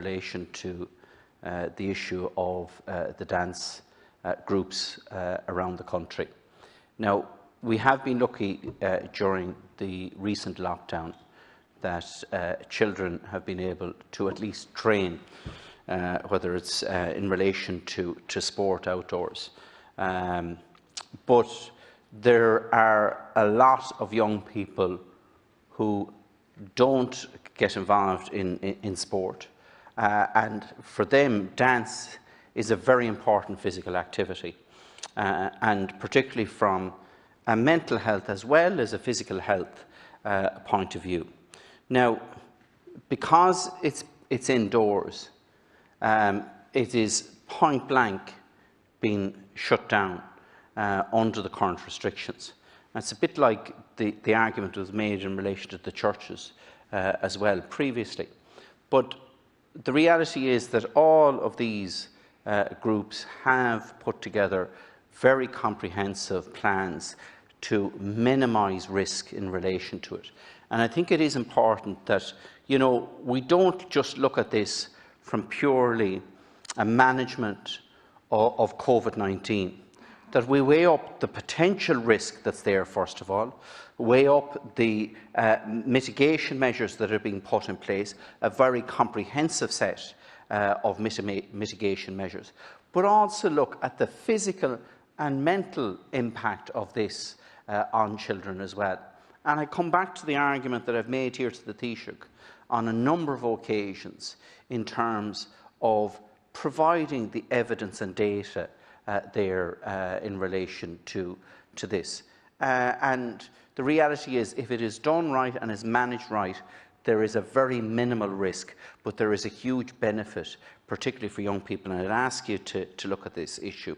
relation to the issue of the dance groups around the country. Now, we have been lucky during the recent lockdown that children have been able to at least train, whether it's in relation to sport outdoors. But there are a lot of young people who don't get involved in sport, and for them dance is a very important physical activity, and particularly from a mental health as well as a physical health point of view. Now, because it's indoors, it is point blank being shut down under the current restrictions. And it's a bit like the argument was made in relation to the churches as well previously. But the reality is that all of these groups have put together very comprehensive plans to minimise risk in relation to it. And I think it is important that, we don't just look at this from purely a management of COVID-19, that we weigh up the potential risk that's there, first of all, weigh up the mitigation measures that are being put in place, a very comprehensive set of mitigation measures, but also look at the physical and mental impact of this on children as well. And I come back to the argument that I've made here to the Taoiseach on a number of occasions in terms of providing the evidence and data there in relation to this. And the reality is, if it is done right and is managed right, there is a very minimal risk, but there is a huge benefit, particularly for young people. And I'd ask you to look at this issue.